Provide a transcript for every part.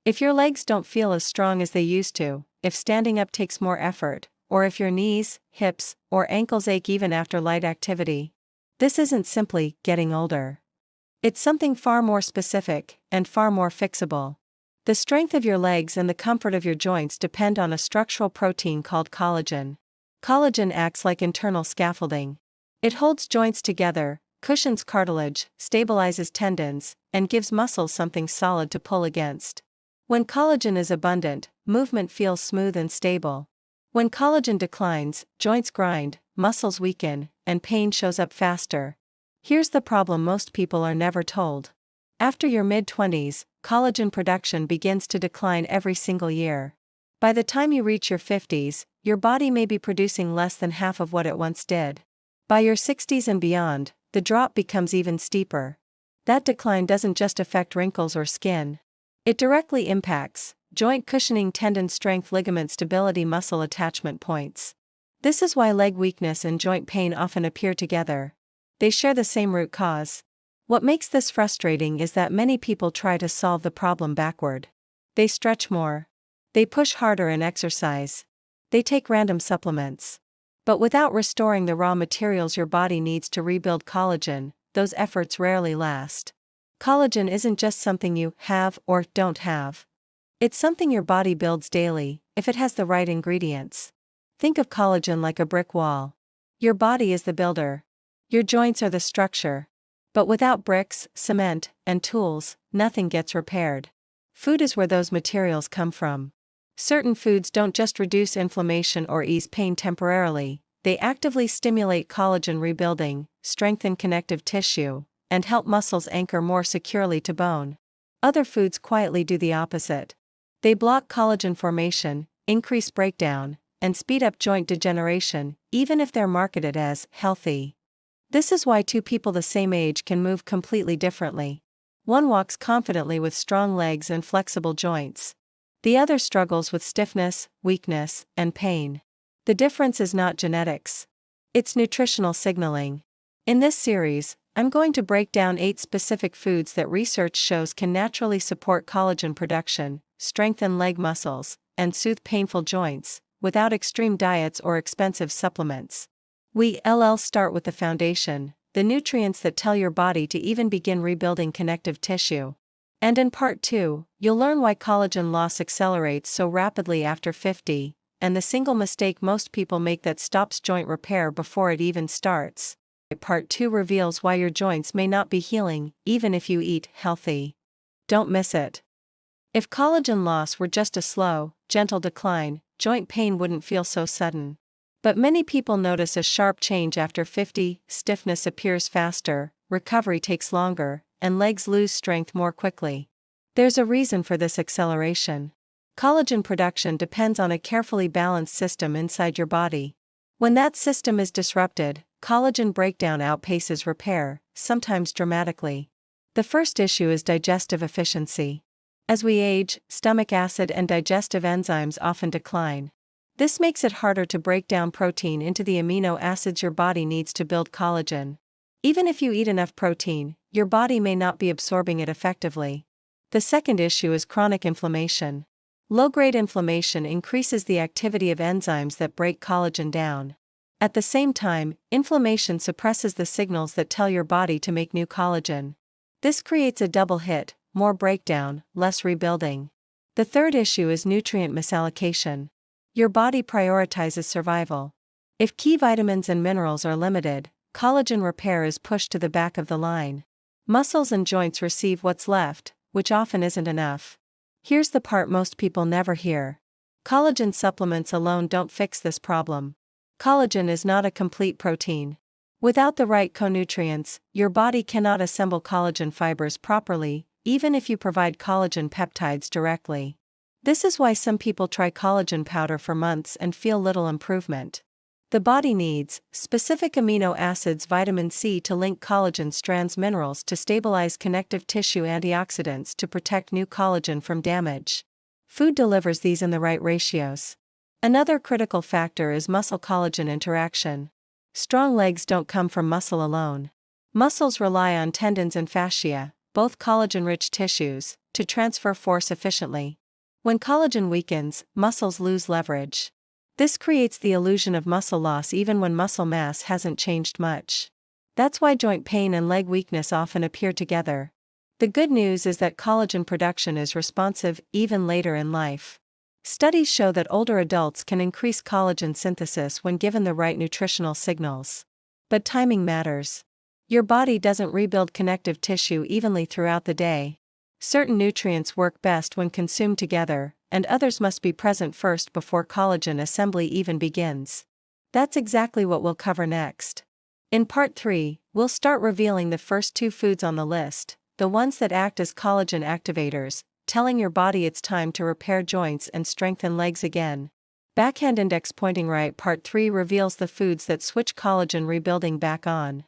If your legs don't feel as strong as they used to, if standing up takes more effort, or if your knees, hips, or ankles ache even after light activity, this isn't simply getting older. It's something far more specific and far more fixable. The strength of your legs and the comfort of your joints depend on a structural protein called collagen. Collagen acts like internal scaffolding. It holds joints together, cushions cartilage, stabilizes tendons, and gives muscles something solid to pull against. When collagen is abundant, movement feels smooth and stable. When collagen declines, joints grind, muscles weaken, and pain shows up faster. Here's the problem most people are never told. After your mid-20s, collagen production begins to decline every single year. By the time you reach your 50s, your body may be producing less than half of what it once did. By your 60s and beyond, the drop becomes even steeper. That decline doesn't just affect wrinkles or skin. It directly impacts joint cushioning, tendon strength, ligament stability, muscle attachment points. This is why leg weakness and joint pain often appear together. They share the same root cause. What makes this frustrating is that many people try to solve the problem backward. They stretch more. They push harder in exercise. They take random supplements. But without restoring the raw materials your body needs to rebuild collagen, those efforts rarely last. Collagen isn't just something you have or don't have. It's something your body builds daily, if it has the right ingredients. Think of collagen like a brick wall. Your body is the builder. Your joints are the structure. But without bricks, cement, and tools, nothing gets repaired. Food is where those materials come from. Certain foods don't just reduce inflammation or ease pain temporarily, they actively stimulate collagen rebuilding, strengthen connective tissue, and help muscles anchor more securely to bone. Other foods quietly do the opposite. They block collagen formation, increase breakdown, and speed up joint degeneration, even if they're marketed as healthy. This is why two people the same age can move completely differently. One walks confidently with strong legs and flexible joints. The other struggles with stiffness, weakness, and pain. The difference is not genetics. It's nutritional signaling. In this series, I'm going to break down 8 specific foods that research shows can naturally support collagen production, strengthen leg muscles, and soothe painful joints, without extreme diets or expensive supplements. We'll start with the foundation, the nutrients that tell your body to even begin rebuilding connective tissue. And in part 2, you'll learn why collagen loss accelerates so rapidly after 50, and the single mistake most people make that stops joint repair before it even starts. Part 2 reveals why your joints may not be healing, even if you eat healthy. Don't miss it. If collagen loss were just a slow, gentle decline, joint pain wouldn't feel so sudden. But many people notice a sharp change after 50, stiffness appears faster, recovery takes longer, and legs lose strength more quickly. There's a reason for this acceleration. Collagen production depends on a carefully balanced system inside your body. When that system is disrupted, collagen breakdown outpaces repair, sometimes dramatically. The first issue is digestive efficiency. As we age, stomach acid and digestive enzymes often decline. This makes it harder to break down protein into the amino acids your body needs to build collagen. Even if you eat enough protein, your body may not be absorbing it effectively. The second issue is chronic inflammation. Low-grade inflammation increases the activity of enzymes that break collagen down. At the same time, inflammation suppresses the signals that tell your body to make new collagen. This creates a double hit, more breakdown, less rebuilding. The third issue is nutrient misallocation. Your body prioritizes survival. If key vitamins and minerals are limited, collagen repair is pushed to the back of the line. Muscles and joints receive what's left, which often isn't enough. Here's the part most people never hear. Collagen supplements alone don't fix this problem. Collagen is not a complete protein. Without the right co-nutrients, your body cannot assemble collagen fibers properly, even if you provide collagen peptides directly. This is why some people try collagen powder for months and feel little improvement. The body needs specific amino acids, vitamin C to link collagen strands, minerals to stabilize connective tissue, antioxidants to protect new collagen from damage. Food delivers these in the right ratios. Another critical factor is muscle-collagen interaction. Strong legs don't come from muscle alone. Muscles rely on tendons and fascia, both collagen-rich tissues, to transfer force efficiently. When collagen weakens, muscles lose leverage. This creates the illusion of muscle loss even when muscle mass hasn't changed much. That's why joint pain and leg weakness often appear together. The good news is that collagen production is responsive even later in life. Studies show that older adults can increase collagen synthesis when given the right nutritional signals. But timing matters. Your body doesn't rebuild connective tissue evenly throughout the day. Certain nutrients work best when consumed together, and others must be present first before collagen assembly even begins. That's exactly what we'll cover next. In part 3, we'll start revealing the first 2 foods on the list, the ones that act as collagen activators, telling your body it's time to repair joints and strengthen legs again. Backhand index pointing right. Part 3 reveals the foods that switch collagen rebuilding back on.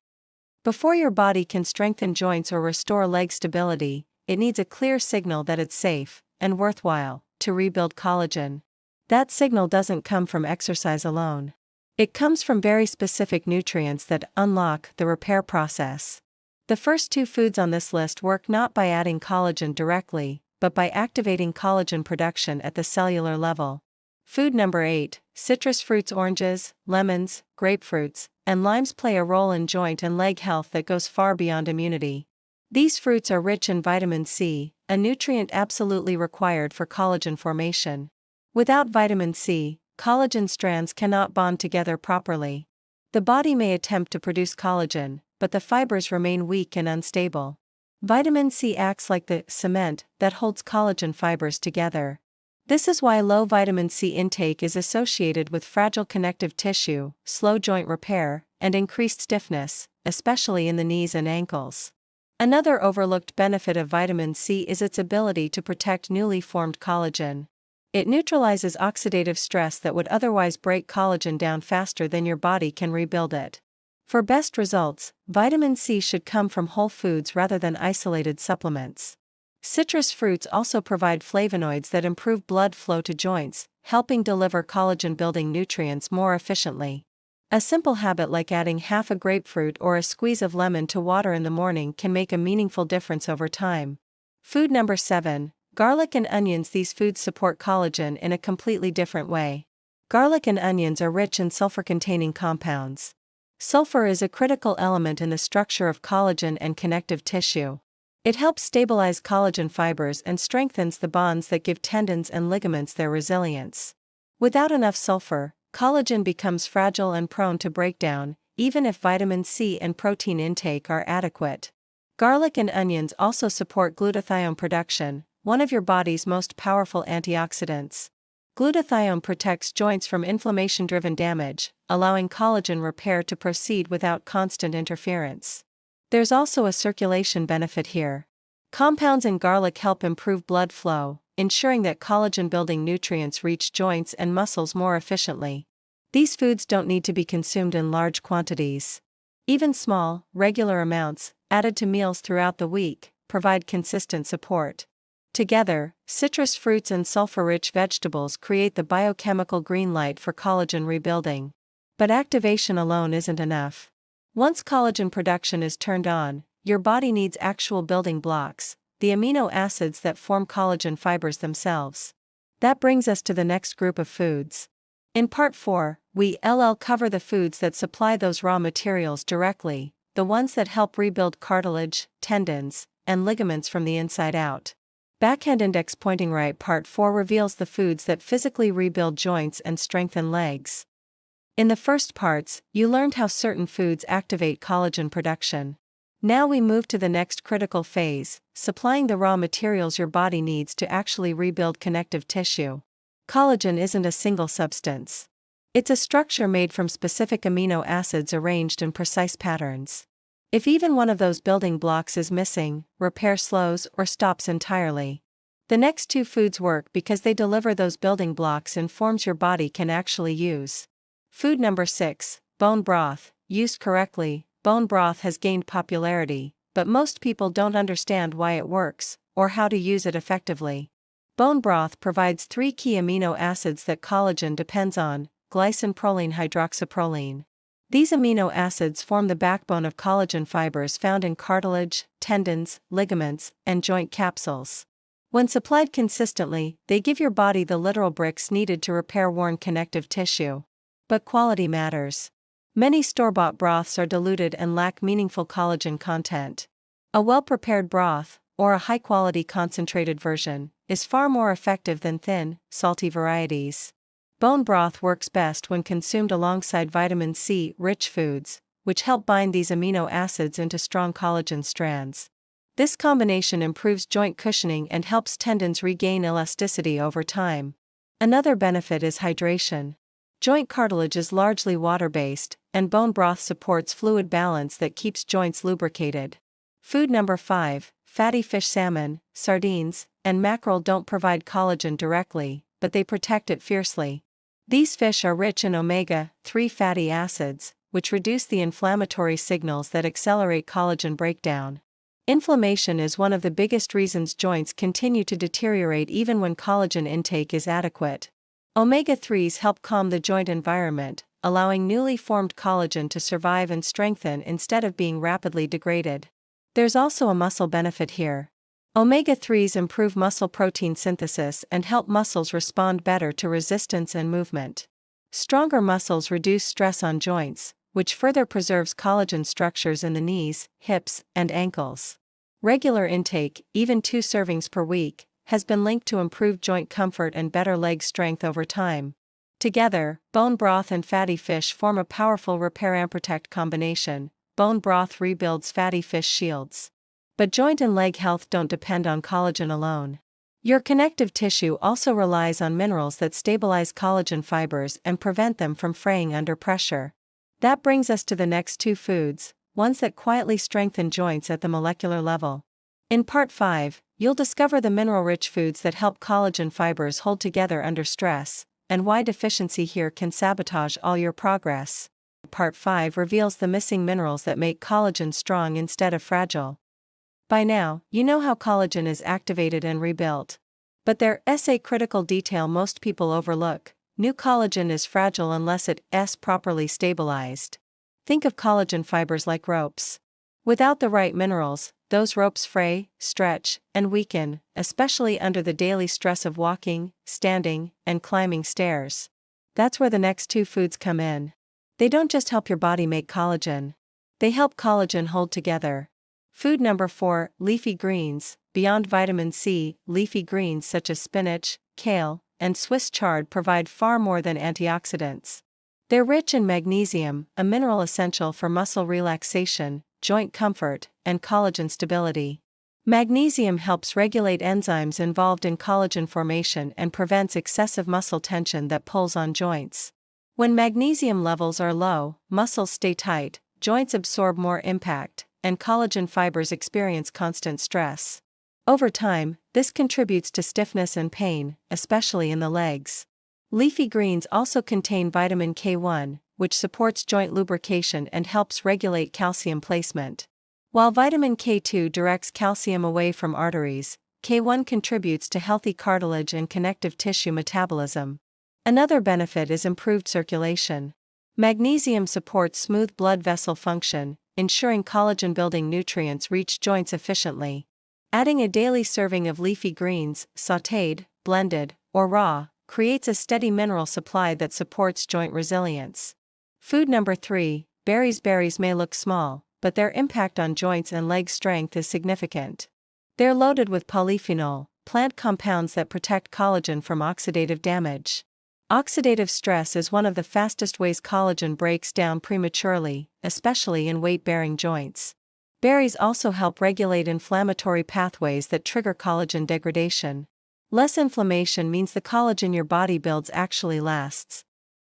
Before your body can strengthen joints or restore leg stability, it needs a clear signal that it's safe and worthwhile to rebuild collagen. That signal doesn't come from exercise alone. It comes from very specific nutrients that unlock the repair process. The first 2 foods on this list work not by adding collagen directly, but by activating collagen production at the cellular level. Food number 8, citrus fruits. Oranges, lemons, grapefruits, and limes play a role in joint and leg health that goes far beyond immunity. These fruits are rich in vitamin C, a nutrient absolutely required for collagen formation. Without vitamin C, collagen strands cannot bond together properly. The body may attempt to produce collagen, but the fibers remain weak and unstable. Vitamin C acts like the cement that holds collagen fibers together. This is why low vitamin C intake is associated with fragile connective tissue, slow joint repair, and increased stiffness, especially in the knees and ankles. Another overlooked benefit of vitamin C is its ability to protect newly formed collagen. It neutralizes oxidative stress that would otherwise break collagen down faster than your body can rebuild it. For best results, vitamin C should come from whole foods rather than isolated supplements. Citrus fruits also provide flavonoids that improve blood flow to joints, helping deliver collagen-building nutrients more efficiently. A simple habit like adding half a grapefruit or a squeeze of lemon to water in the morning can make a meaningful difference over time. Food number 7, garlic and onions. These foods support collagen in a completely different way. Garlic and onions are rich in sulfur-containing compounds. Sulfur is a critical element in the structure of collagen and connective tissue. It helps stabilize collagen fibers and strengthens the bonds that give tendons and ligaments their resilience. Without enough sulfur, collagen becomes fragile and prone to breakdown, even if vitamin C and protein intake are adequate. Garlic and onions also support glutathione production, one of your body's most powerful antioxidants. Glutathione protects joints from inflammation-driven damage, allowing collagen repair to proceed without constant interference. There's also a circulation benefit here. Compounds in garlic help improve blood flow, ensuring that collagen-building nutrients reach joints and muscles more efficiently. These foods don't need to be consumed in large quantities. Even small, regular amounts, added to meals throughout the week, provide consistent support. Together, citrus fruits and sulfur-rich vegetables create the biochemical green light for collagen rebuilding. But activation alone isn't enough. Once collagen production is turned on, your body needs actual building blocks, the amino acids that form collagen fibers themselves. That brings us to the next group of foods. In part 4, we'll cover the foods that supply those raw materials directly, the ones that help rebuild cartilage, tendons, and ligaments from the inside out. Backhand index pointing right. Part 4 reveals the foods that physically rebuild joints and strengthen legs. In the first parts, you learned how certain foods activate collagen production. Now we move to the next critical phase, supplying the raw materials your body needs to actually rebuild connective tissue. Collagen isn't a single substance. It's a structure made from specific amino acids arranged in precise patterns. If even one of those building blocks is missing, repair slows or stops entirely. The next 2 foods work because they deliver those building blocks in forms your body can actually use. Food number 6, bone broth. Used correctly, bone broth has gained popularity, but most people don't understand why it works, or how to use it effectively. Bone broth provides 3 key amino acids that collagen depends on: glycine, proline, hydroxyproline. These amino acids form the backbone of collagen fibers found in cartilage, tendons, ligaments, and joint capsules. When supplied consistently, they give your body the literal bricks needed to repair worn connective tissue. But quality matters. Many store-bought broths are diluted and lack meaningful collagen content. A well-prepared broth, or a high-quality concentrated version, is far more effective than thin, salty varieties. Bone broth works best when consumed alongside vitamin C-rich foods, which help bind these amino acids into strong collagen strands. This combination improves joint cushioning and helps tendons regain elasticity over time. Another benefit is hydration. Joint cartilage is largely water-based, and bone broth supports fluid balance that keeps joints lubricated. Food number 5, fatty fish. Salmon, sardines, and mackerel don't provide collagen directly, but they protect it fiercely. These fish are rich in omega-3 fatty acids, which reduce the inflammatory signals that accelerate collagen breakdown. Inflammation is one of the biggest reasons joints continue to deteriorate even when collagen intake is adequate. Omega-3s help calm the joint environment, allowing newly formed collagen to survive and strengthen instead of being rapidly degraded. There's also a muscle benefit here. Omega-3s improve muscle protein synthesis and help muscles respond better to resistance and movement. Stronger muscles reduce stress on joints, which further preserves collagen structures in the knees, hips, and ankles. Regular intake, even 2 servings per week, has been linked to improved joint comfort and better leg strength over time. Together, bone broth and fatty fish form a powerful repair and protect combination. Bone broth rebuilds, fatty fish shields. But joint and leg health don't depend on collagen alone. Your connective tissue also relies on minerals that stabilize collagen fibers and prevent them from fraying under pressure. That brings us to the next 2 foods, ones that quietly strengthen joints at the molecular level. In Part 5, you'll discover the mineral-rich foods that help collagen fibers hold together under stress, and why deficiency here can sabotage all your progress. Part 5 reveals the missing minerals that make collagen strong instead of fragile. By now, you know how collagen is activated and rebuilt. But there's a critical detail most people overlook: new collagen is fragile unless it's properly stabilized. Think of collagen fibers like ropes. Without the right minerals, those ropes fray, stretch, and weaken, especially under the daily stress of walking, standing, and climbing stairs. That's where the next 2 foods come in. They don't just help your body make collagen. They help collagen hold together. Food number 4, leafy greens. Beyond vitamin C, leafy greens such as spinach, kale, and Swiss chard provide far more than antioxidants. They're rich in magnesium, a mineral essential for muscle relaxation, joint comfort, and collagen stability. Magnesium helps regulate enzymes involved in collagen formation and prevents excessive muscle tension that pulls on joints. When magnesium levels are low, muscles stay tight, joints absorb more impact, and collagen fibers experience constant stress. Over time, this contributes to stiffness and pain, especially in the legs. Leafy greens also contain vitamin K1, which supports joint lubrication and helps regulate calcium placement. While vitamin K2 directs calcium away from arteries, K1 contributes to healthy cartilage and connective tissue metabolism. Another benefit is improved circulation. Magnesium supports smooth blood vessel function, ensuring collagen-building nutrients reach joints efficiently. Adding a daily serving of leafy greens, sautéed, blended, or raw, creates a steady mineral supply that supports joint resilience. Food number 3, berries. Berries may look small, but their impact on joints and leg strength is significant. They're loaded with polyphenol, plant compounds that protect collagen from oxidative damage. Oxidative stress is one of the fastest ways collagen breaks down prematurely, especially in weight-bearing joints. Berries also help regulate inflammatory pathways that trigger collagen degradation. Less inflammation means the collagen your body builds actually lasts.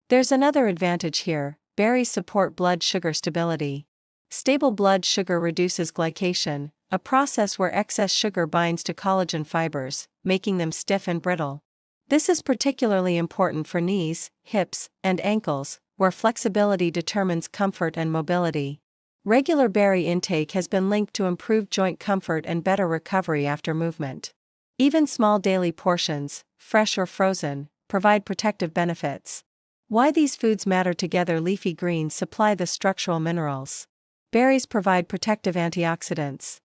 There's another advantage here: berries support blood sugar stability. Stable blood sugar reduces glycation, a process where excess sugar binds to collagen fibers, making them stiff and brittle. This is particularly important for knees, hips, and ankles, where flexibility determines comfort and mobility. Regular berry intake has been linked to improved joint comfort and better recovery after movement. Even small daily portions, fresh or frozen, provide protective benefits. Why these foods matter together: leafy greens supply the structural minerals. Berries provide protective antioxidants.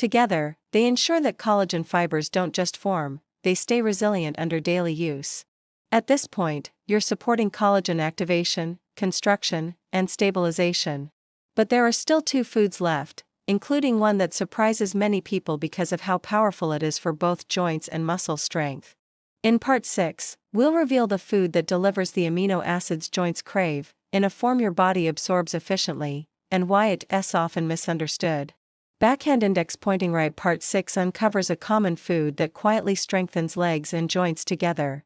Together, they ensure that collagen fibers don't just form, they stay resilient under daily use. At this point, you're supporting collagen activation, construction, and stabilization. But there are still two foods left, including one that surprises many people because of how powerful it is for both joints and muscle strength. In Part 6, we'll reveal the food that delivers the amino acids joints crave, in a form your body absorbs efficiently, and why it's often misunderstood. Backhand index pointing right. Part 6 uncovers a common food that quietly strengthens legs and joints together.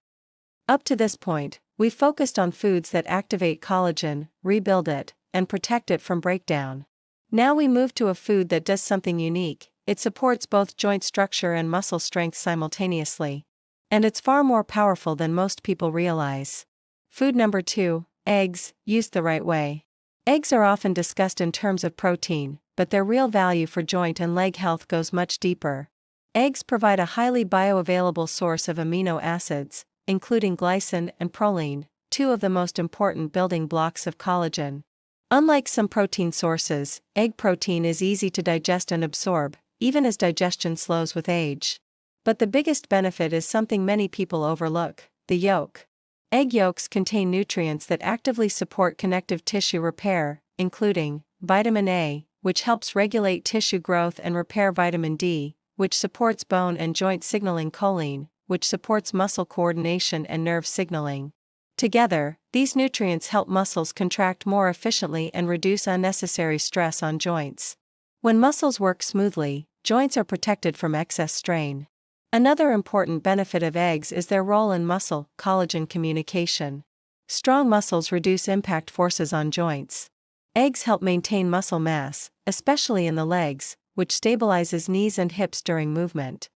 Up to this point, we've focused on foods that activate collagen, rebuild it, and protect it from breakdown. Now we move to a food that does something unique. It supports both joint structure and muscle strength simultaneously. And it's far more powerful than most people realize. Food number 2, eggs, used the right way. Eggs are often discussed in terms of protein, but their real value for joint and leg health goes much deeper. Eggs provide a highly bioavailable source of amino acids, including glycine and proline, two of the most important building blocks of collagen. Unlike some protein sources, egg protein is easy to digest and absorb, even as digestion slows with age. But the biggest benefit is something many people overlook: the yolk. Egg yolks contain nutrients that actively support connective tissue repair, including vitamin A, which helps regulate tissue growth and repair, vitamin D, which supports bone and joint signaling, choline, which supports muscle coordination and nerve signaling. Together, these nutrients help muscles contract more efficiently and reduce unnecessary stress on joints. When muscles work smoothly, joints are protected from excess strain. Another important benefit of eggs is their role in muscle collagen communication. Strong muscles reduce impact forces on joints. Eggs help maintain muscle mass, especially in the legs, which stabilizes knees and hips during movement.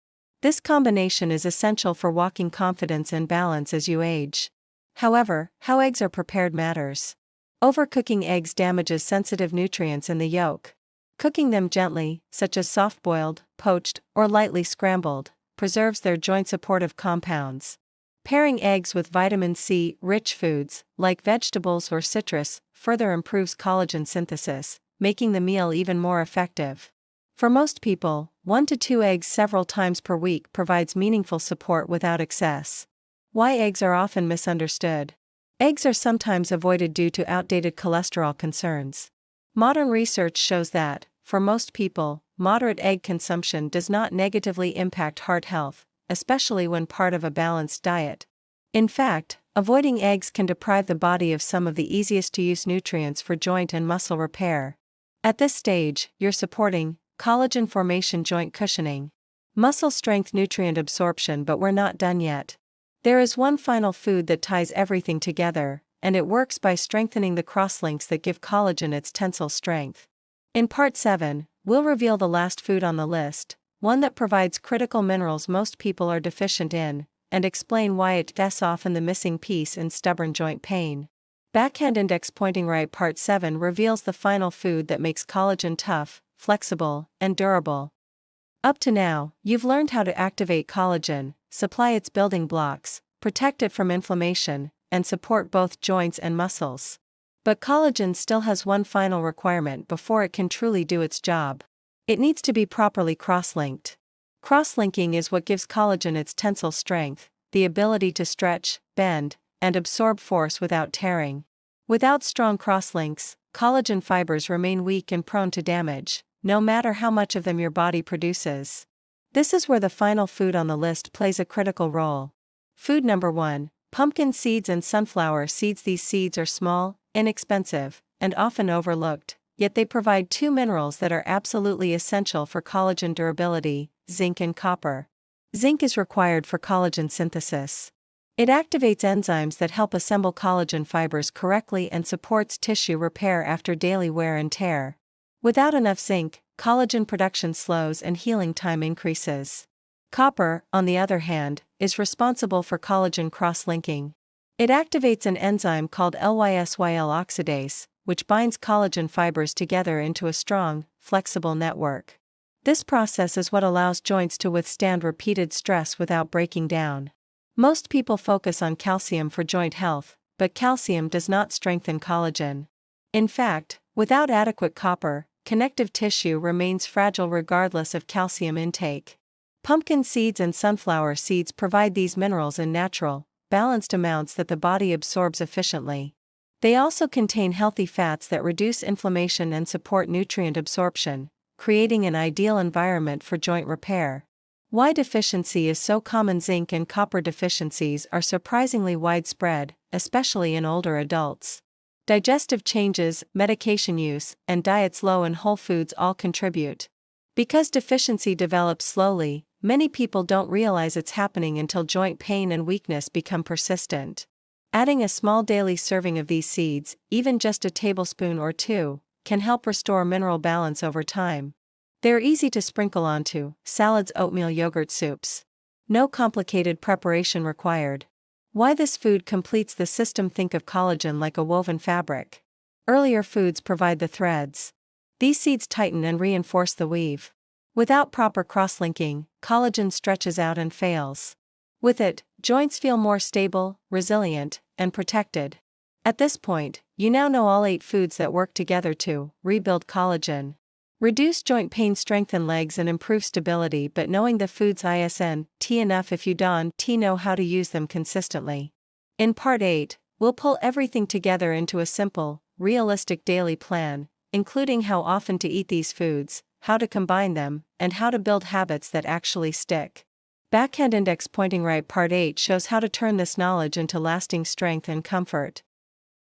This combination is essential for walking confidence and balance as you age. However, how eggs are prepared matters. Overcooking eggs damages sensitive nutrients in the yolk. Cooking them gently, such as soft-boiled, poached, or lightly scrambled, preserves their joint-supportive compounds. Pairing eggs with vitamin C-rich foods, like vegetables or citrus, further improves collagen synthesis, making the meal even more effective. For most people, 1 to 2 eggs several times per week provides meaningful support without excess. Why eggs are often misunderstood. Eggs are sometimes avoided due to outdated cholesterol concerns. Modern research shows that, for most people, moderate egg consumption does not negatively impact heart health, especially when part of a balanced diet. In fact, avoiding eggs can deprive the body of some of the easiest-to-use nutrients for joint and muscle repair. At this stage, you're supporting collagen formation, joint cushioning, muscle strength, nutrient absorption. But we're not done yet. There is one final food that ties everything together, and it works by strengthening the crosslinks that give collagen its tensile strength. In Part 7, we'll reveal the last food on the list, one that provides critical minerals most people are deficient in, and explain why it's often the missing piece in stubborn joint pain. Backhand index pointing right. Part 7 reveals the final food that makes collagen tough, flexible, and durable. Up to now, you've learned how to activate collagen, supply its building blocks, protect it from inflammation, and support both joints and muscles. But collagen still has one final requirement before it can truly do its job. It needs to be properly cross-linked. Cross-linking is what gives collagen its tensile strength, the ability to stretch, bend, and absorb force without tearing. Without strong cross-links, collagen fibers remain weak and prone to damage, no matter how much of them your body produces. This is where the final food on the list plays a critical role. Food number 1, pumpkin seeds and sunflower seeds. These seeds are small, inexpensive, and often overlooked, yet they provide two minerals that are absolutely essential for collagen durability: zinc and copper. Zinc is required for collagen synthesis. It activates enzymes that help assemble collagen fibers correctly and supports tissue repair after daily wear and tear. Without enough zinc, collagen production slows and healing time increases. Copper, on the other hand, is responsible for collagen cross-linking. It activates an enzyme called lysyl oxidase, which binds collagen fibers together into a strong, flexible network. This process is what allows joints to withstand repeated stress without breaking down. Most people focus on calcium for joint health, but calcium does not strengthen collagen. In fact, without adequate copper, connective tissue remains fragile regardless of calcium intake. Pumpkin seeds and sunflower seeds provide these minerals in natural, balanced amounts that the body absorbs efficiently. They also contain healthy fats that reduce inflammation and support nutrient absorption, creating an ideal environment for joint repair. Why deficiency is so common? Zinc and copper deficiencies are surprisingly widespread, especially in older adults. Digestive changes, medication use, and diets low in whole foods all contribute. Because deficiency develops slowly, many people don't realize it's happening until joint pain and weakness become persistent. Adding a small daily serving of these seeds, even just a tablespoon or two, can help restore mineral balance over time. They're easy to sprinkle onto salads, oatmeal, yogurt, soups. No complicated preparation required. Why this food completes the system? Think of collagen like a woven fabric. Earlier foods provide the threads. These seeds tighten and reinforce the weave. Without proper cross-linking, collagen stretches out and fails. With it, joints feel more stable, resilient, and protected. At this point, you now know all 8 foods that work together to rebuild collagen. Reduce joint pain, strengthen legs, and improve stability. But knowing the foods isn't enough if you don't know how to use them consistently. In Part 8, we'll pull everything together into a simple, realistic daily plan, including how often to eat these foods, how to combine them, and how to build habits that actually stick. Backhand index pointing right. Part 8 shows how to turn this knowledge into lasting strength and comfort.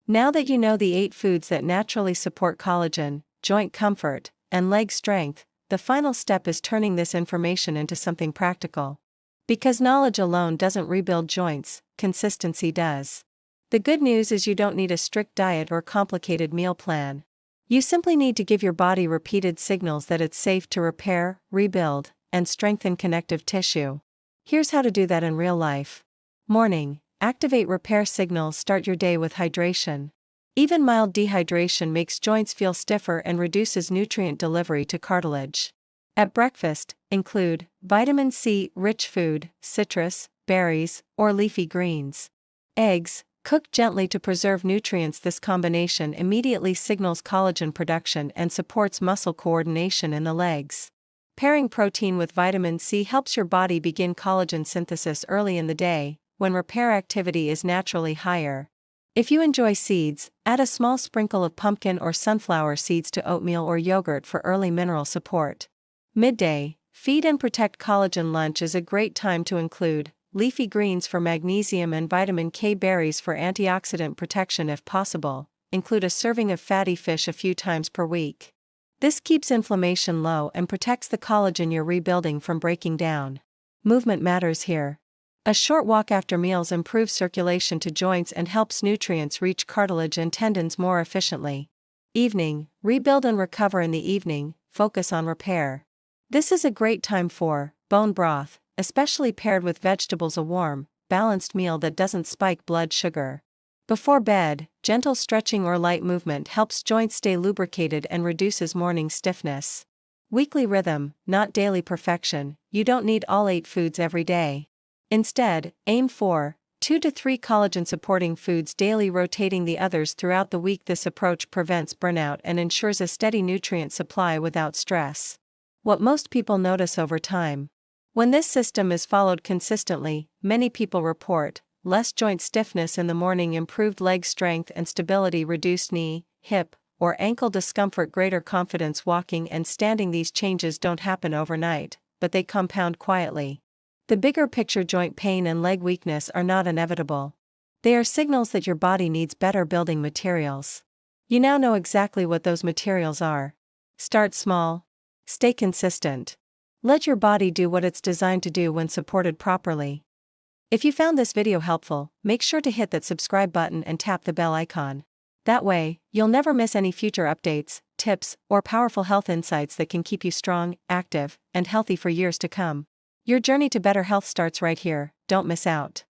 Now that you know the 8 foods that naturally support collagen, joint comfort, and leg strength, the final step is turning this information into something practical. Because knowledge alone doesn't rebuild joints, consistency does. The good news is you don't need a strict diet or complicated meal plan. You simply need to give your body repeated signals that it's safe to repair, rebuild, and strengthen connective tissue. Here's how to do that in real life. Morning, activate repair signals. Start your day with hydration. Even mild dehydration makes joints feel stiffer and reduces nutrient delivery to cartilage. At breakfast, include vitamin C-rich food, citrus, berries, or leafy greens. Eggs, cooked gently to preserve nutrients. This combination immediately signals collagen production and supports muscle coordination in the legs. Pairing protein with vitamin C helps your body begin collagen synthesis early in the day, when repair activity is naturally higher. If you enjoy seeds, add a small sprinkle of pumpkin or sunflower seeds to oatmeal or yogurt for early mineral support. Midday, feed and protect collagen. Lunch is a great time to include leafy greens for magnesium and vitamin K, berries for antioxidant protection. If possible, include a serving of fatty fish a few times per week. This keeps inflammation low and protects the collagen you're rebuilding from breaking down. Movement matters here. A short walk after meals improves circulation to joints and helps nutrients reach cartilage and tendons more efficiently. Evening, rebuild and recover. In the evening, focus on repair. This is a great time for bone broth, especially paired with vegetables, a warm, balanced meal that doesn't spike blood sugar. Before bed, gentle stretching or light movement helps joints stay lubricated and reduces morning stiffness. Weekly rhythm, not daily perfection. You don't need all 8 foods every day. Instead, aim for 2 to 3 collagen-supporting foods daily, rotating the others throughout the week. This approach prevents burnout and ensures a steady nutrient supply without stress. What most people notice over time. When this system is followed consistently, many people report less joint stiffness in the morning, improved leg strength and stability, reduced knee, hip, or ankle discomfort, greater confidence walking and standing. These changes don't happen overnight, but they compound quietly. The bigger picture: joint pain and leg weakness are not inevitable. They are signals that your body needs better building materials. You now know exactly what those materials are. Start small. Stay consistent. Let your body do what it's designed to do when supported properly. If you found this video helpful, make sure to hit that subscribe button and tap the bell icon. That way, you'll never miss any future updates, tips, or powerful health insights that can keep you strong, active, and healthy for years to come. Your journey to better health starts right here. Don't miss out.